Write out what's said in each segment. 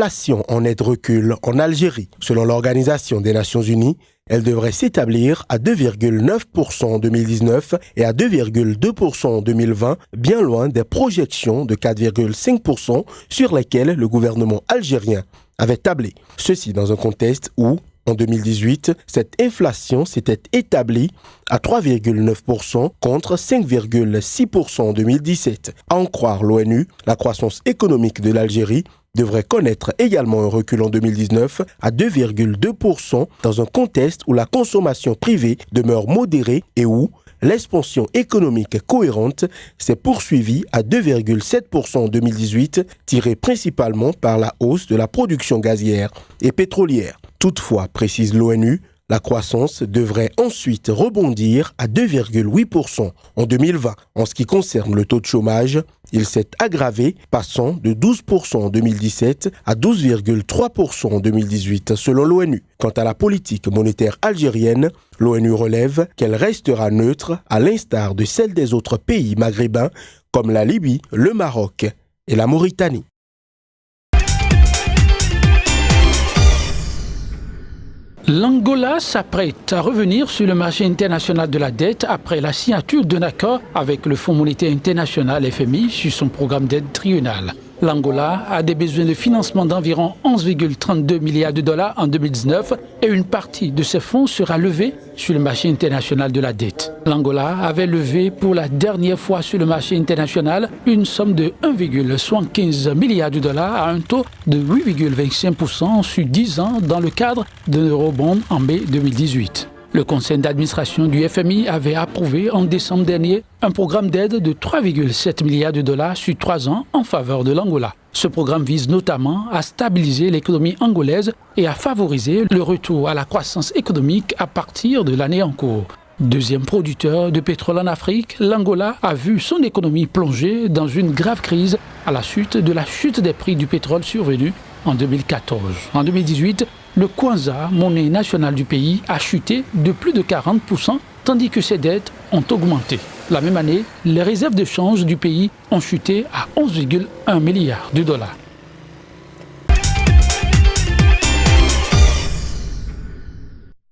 l'inflation en net recul en Algérie. Selon l'Organisation des Nations Unies, elle devrait s'établir à 2,9% en 2019 et à 2,2% en 2020, bien loin des projections de 4,5% sur lesquelles le gouvernement algérien avait tablé. Ceci dans un contexte où, en 2018, cette inflation s'était établie à 3,9% contre 5,6% en 2017. À en croire l'ONU, la croissance économique de l'Algérie devrait connaître également un recul en 2019 à 2,2% dans un contexte où la consommation privée demeure modérée et où l'expansion économique cohérente s'est poursuivie à 2,7% en 2018, tirée principalement par la hausse de la production gazière et pétrolière. Toutefois, précise l'ONU, la croissance devrait ensuite rebondir à 2,8% en 2020. En ce qui concerne le taux de chômage, il s'est aggravé, passant de 12% en 2017 à 12,3% en 2018, selon l'ONU. Quant à la politique monétaire algérienne, l'ONU relève qu'elle restera neutre à l'instar de celle des autres pays maghrébins comme la Libye, le Maroc et la Mauritanie. L'Angola s'apprête à revenir sur le marché international de la dette après la signature d'un accord avec le Fonds monétaire international FMI sur son programme d'aide triennal. L'Angola a des besoins de financement d'environ 11,32 milliards de dollars en 2019 et une partie de ces fonds sera levée sur le marché international de la dette. L'Angola avait levé pour la dernière fois sur le marché international une somme de 1,75 milliard de dollars à un taux de 8,25% sur 10 ans dans le cadre d'un eurobond en mai 2018. Le conseil d'administration du FMI avait approuvé en décembre dernier un programme d'aide de 3,7 milliards de dollars sur 3 ans en faveur de l'Angola. Ce programme vise notamment à stabiliser l'économie angolaise et à favoriser le retour à la croissance économique à partir de l'année en cours. Deuxième producteur de pétrole en Afrique, l'Angola a vu son économie plonger dans une grave crise à la suite de la chute des prix du pétrole survenue en 2014. En 2018, le Kwanza, monnaie nationale du pays, a chuté de plus de 40%, tandis que ses dettes ont augmenté. La même année, les réserves de change du pays ont chuté à 11,1 milliards de dollars.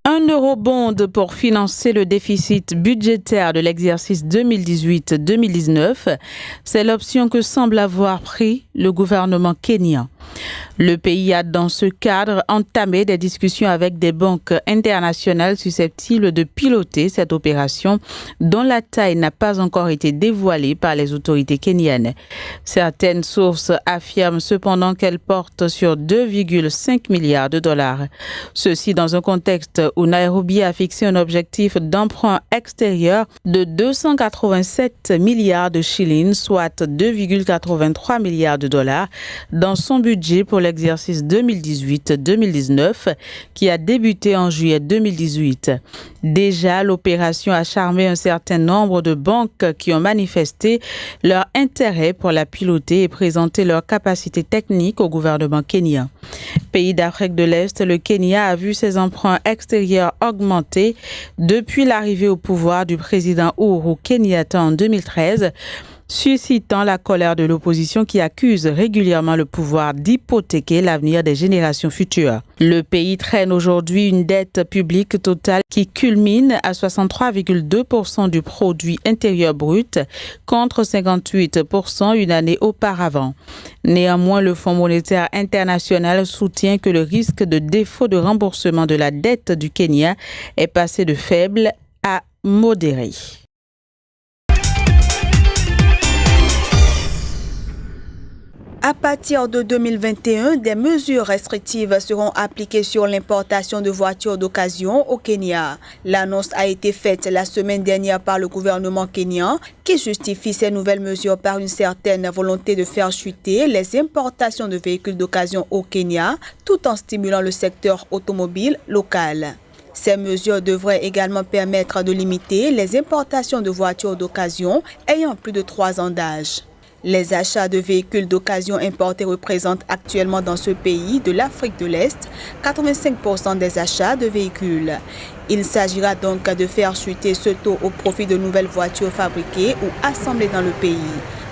Un eurobond pour financer le déficit budgétaire de l'exercice 2018-2019, c'est l'option que semble avoir pris le gouvernement kényan. Le pays a dans ce cadre entamé des discussions avec des banques internationales susceptibles de piloter cette opération dont la taille n'a pas encore été dévoilée par les autorités kenyanes. Certaines sources affirment cependant qu'elle porte sur 2,5 milliards de dollars. Ceci dans un contexte où Nairobi a fixé un objectif d'emprunt extérieur de 287 milliards de shillings, soit 2,83 milliards de dollars, dans son budget pour l'exercice 2018-2019 qui a débuté en juillet 2018. Déjà, l'opération a charmé un certain nombre de banques qui ont manifesté leur intérêt pour la piloter et présenter leurs capacités techniques au gouvernement kényan. Pays d'Afrique de l'Est, le Kenya a vu ses emprunts extérieurs augmenter depuis l'arrivée au pouvoir du président Uhuru Kenyatta en 2013, suscitant la colère de l'opposition qui accuse régulièrement le pouvoir d'hypothéquer l'avenir des générations futures. Le pays traîne aujourd'hui une dette publique totale qui culmine à 63,2% du produit intérieur brut contre 58% une année auparavant. Néanmoins, le Fonds monétaire international soutient que le risque de défaut de remboursement de la dette du Kenya est passé de faible à modéré. À partir de 2021, des mesures restrictives seront appliquées sur l'importation de voitures d'occasion au Kenya. L'annonce a été faite la semaine dernière par le gouvernement kényan qui justifie ces nouvelles mesures par une certaine volonté de faire chuter les importations de véhicules d'occasion au Kenya tout en stimulant le secteur automobile local. Ces mesures devraient également permettre de limiter les importations de voitures d'occasion ayant plus de 3 ans d'âge. Les achats de véhicules d'occasion importés représentent actuellement dans ce pays de l'Afrique de l'Est 85% des achats de véhicules. Il s'agira donc de faire chuter ce taux au profit de nouvelles voitures fabriquées ou assemblées dans le pays.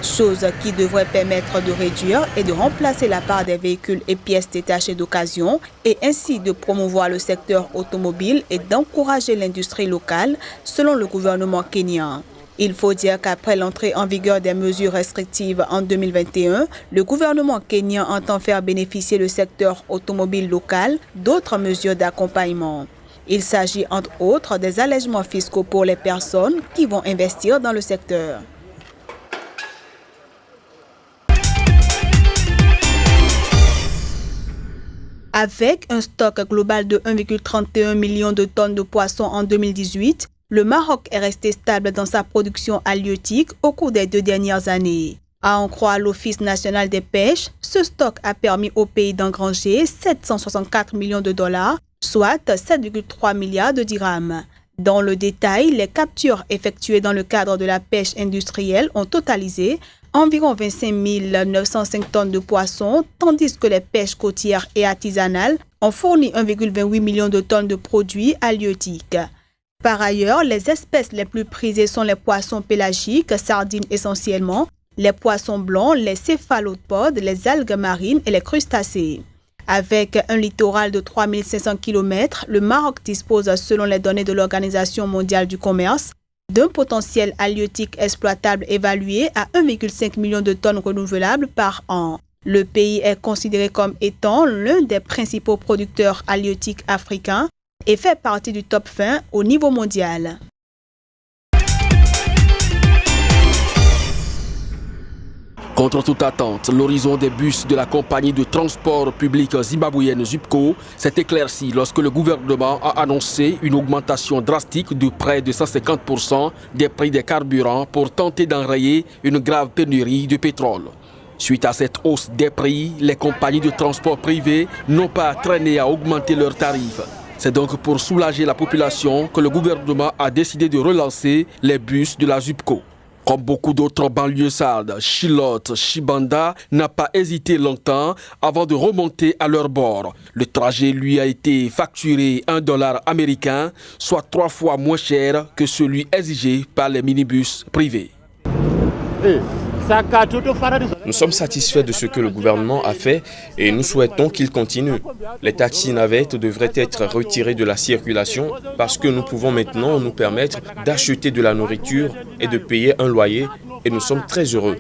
chose qui devrait permettre de réduire et de remplacer la part des véhicules et pièces détachées d'occasion et ainsi de promouvoir le secteur automobile et d'encourager l'industrie locale, selon le gouvernement kenyan. Il faut dire qu'après l'entrée en vigueur des mesures restrictives en 2021, le gouvernement kenyan entend faire bénéficier le secteur automobile local d'autres mesures d'accompagnement. Il s'agit entre autres des allègements fiscaux pour les personnes qui vont investir dans le secteur. Avec un stock global de 1,31 million de tonnes de poissons en 2018, le Maroc est resté stable dans sa production halieutique au cours des 2 dernières années. À en croire l'Office national des pêches, ce stock a permis au pays d'engranger 764 millions de dollars, soit 7,3 milliards de dirhams. Dans le détail, les captures effectuées dans le cadre de la pêche industrielle ont totalisé environ 25 905 tonnes de poissons, tandis que les pêches côtières et artisanales ont fourni 1,28 million de tonnes de produits halieutiques. Par ailleurs, les espèces les plus prisées sont les poissons pélagiques, sardines essentiellement, les poissons blancs, les céphalopodes, les algues marines et les crustacés. Avec un littoral de 3500 km, le Maroc dispose, selon les données de l'Organisation mondiale du commerce, d'un potentiel halieutique exploitable évalué à 1,5 million de tonnes renouvelables par an. Le pays est considéré comme étant l'un des principaux producteurs halieutiques africains et fait partie du top 20 au niveau mondial. Contre toute attente, l'horizon des bus de la compagnie de transport public zimbabwéenne ZUPCO s'est éclairci lorsque le gouvernement a annoncé une augmentation drastique de près de 150% des prix des carburants pour tenter d'enrayer une grave pénurie de pétrole. Suite à cette hausse des prix, les compagnies de transport privées n'ont pas traîné à augmenter leurs tarifs. C'est donc pour soulager la population que le gouvernement a décidé de relancer les bus de la ZUPCO. Comme beaucoup d'autres banlieusardes, Chilote, Chibanda n'a pas hésité longtemps avant de remonter à leur bord. Le trajet lui a été facturé $1 américain, soit 3 fois moins cher que celui exigé par les minibus privés. Nous sommes satisfaits de ce que le gouvernement a fait et nous souhaitons qu'il continue. Les taxis navettes devraient être retirés de la circulation parce que nous pouvons maintenant nous permettre d'acheter de la nourriture et de payer un loyer et nous sommes très heureux.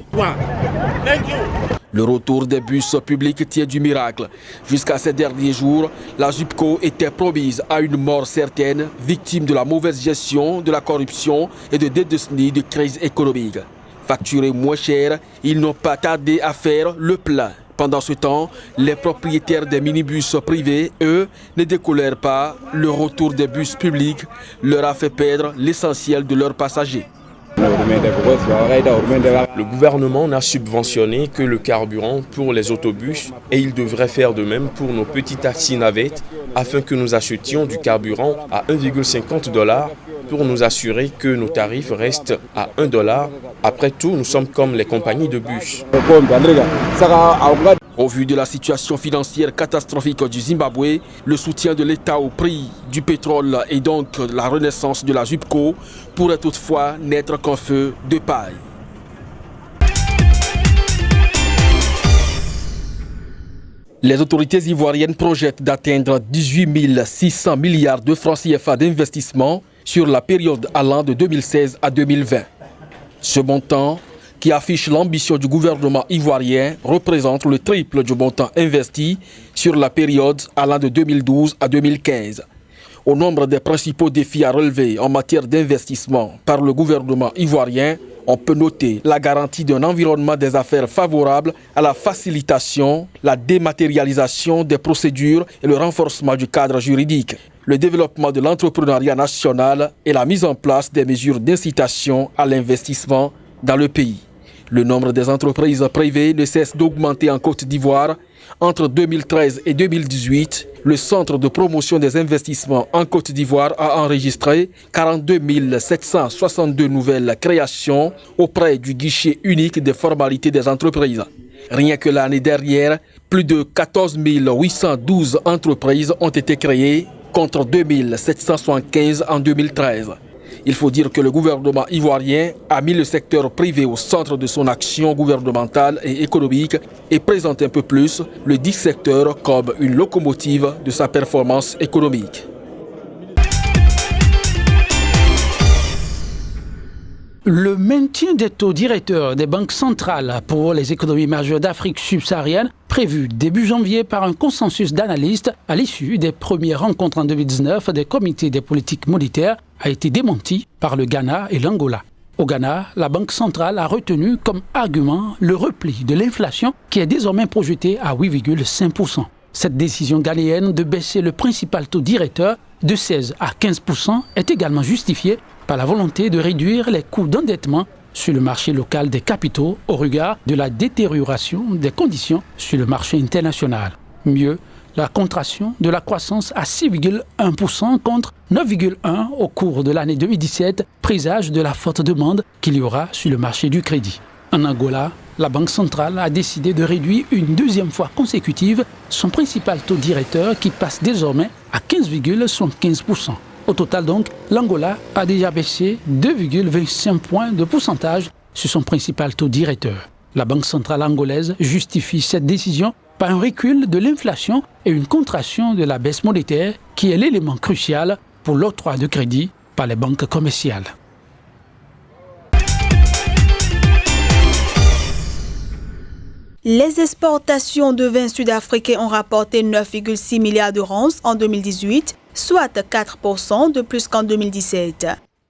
Le retour des bus publics tient du miracle. Jusqu'à ces derniers jours, la ZUPCO était promise à une mort certaine, victime de la mauvaise gestion, de la corruption et de décennies de crise économique. Facturés moins cher, ils n'ont pas tardé à faire le plein. Pendant ce temps, les propriétaires des minibus privés, eux, ne décolèrent pas. Le retour des bus publics leur a fait perdre l'essentiel de leurs passagers. Le gouvernement n'a subventionné que le carburant pour les autobus et il devrait faire de même pour nos petits taxis navettes afin que nous achetions du carburant à $1,50 pour nous assurer que nos tarifs restent à $1. Après tout, nous sommes comme les compagnies de bus. Au vu de la situation financière catastrophique du Zimbabwe, le soutien de l'État au prix du pétrole et donc la renaissance de la ZUPCO pourrait toutefois n'être qu'un feu de paille. Les autorités ivoiriennes projettent d'atteindre 18 600 milliards de francs CFA d'investissement sur la période allant de 2016 à 2020. Ce montant, qui affiche l'ambition du gouvernement ivoirien, représente le triple du montant investi sur la période allant de 2012 à 2015. Au nombre des principaux défis à relever en matière d'investissement par le gouvernement ivoirien, on peut noter la garantie d'un environnement des affaires favorable à la facilitation, la dématérialisation des procédures et le renforcement du cadre juridique, le développement de l'entrepreneuriat national et la mise en place des mesures d'incitation à l'investissement dans le pays. Le nombre des entreprises privées ne cesse d'augmenter en Côte d'Ivoire. Entre 2013 et 2018, le Centre de promotion des investissements en Côte d'Ivoire a enregistré 42 762 nouvelles créations auprès du guichet unique des formalités des entreprises. Rien que l'année dernière, plus de 14 812 entreprises ont été créées contre 2 775 en 2013. Il faut dire que le gouvernement ivoirien a mis le secteur privé au centre de son action gouvernementale et économique et présente un peu plus le dit secteur comme une locomotive de sa performance économique. Le maintien des taux directeurs des banques centrales pour les économies majeures d'Afrique subsaharienne, prévu début janvier par un consensus d'analystes à l'issue des premières rencontres en 2019 des comités des politiques monétaires, a été démenti par le Ghana et l'Angola. Au Ghana, la Banque centrale a retenu comme argument le repli de l'inflation qui est désormais projeté à 8,5%. Cette décision ghanéenne de baisser le principal taux directeur de 16 à 15% est également justifiée par la volonté de réduire les coûts d'endettement sur le marché local des capitaux au regard de la détérioration des conditions sur le marché international. Mieux, la contraction de la croissance à 6,1% contre 9,1% au cours de l'année 2017 présage de la forte demande qu'il y aura sur le marché du crédit. En Angola, la Banque centrale a décidé de réduire une deuxième fois consécutive son principal taux directeur qui passe désormais à 15,75%. Au total donc, l'Angola a déjà baissé 2,25 points de pourcentage sur son principal taux directeur. La Banque centrale angolaise justifie cette décision par un recul de l'inflation et une contraction de la baisse monétaire qui est l'élément crucial pour l'octroi de crédit par les banques commerciales. Les exportations de vin sud-africain ont rapporté 9,6 milliards de rands en 2018, soit 4% de plus qu'en 2017.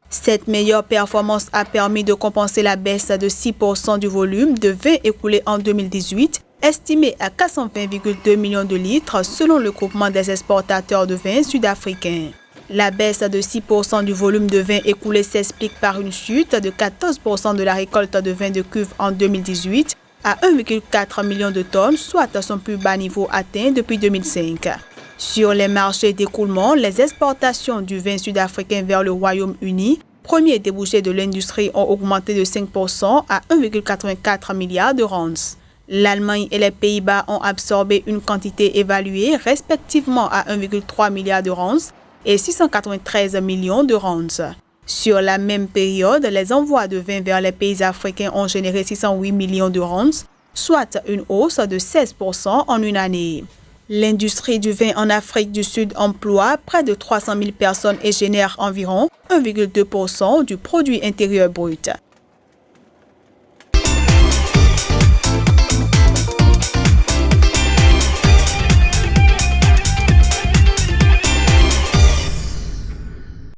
Cette meilleure performance a permis de compenser la baisse de 6% du volume de vin écoulé en 2018, estimé à 420,2 millions de litres selon le groupement des exportateurs de vin sud-africains. La baisse de 6% du volume de vin écoulé s'explique par une chute de 14% de la récolte de vin de cuve en 2018 à 1,4 million de tonnes, soit son plus bas niveau atteint depuis 2005. Sur les marchés d'écoulement, les exportations du vin sud-africain vers le Royaume-Uni, premier débouché de l'industrie, ont augmenté de 5% à 1,84 milliard de rands. L'Allemagne et les Pays-Bas ont absorbé une quantité évaluée respectivement à 1,3 milliard de rands et 693 millions de rands. Sur la même période, les envois de vin vers les pays africains ont généré 608 millions de rands, soit une hausse de 16% en une année. L'industrie du vin en Afrique du Sud emploie près de 300 000 personnes et génère environ 1,2% du produit intérieur brut.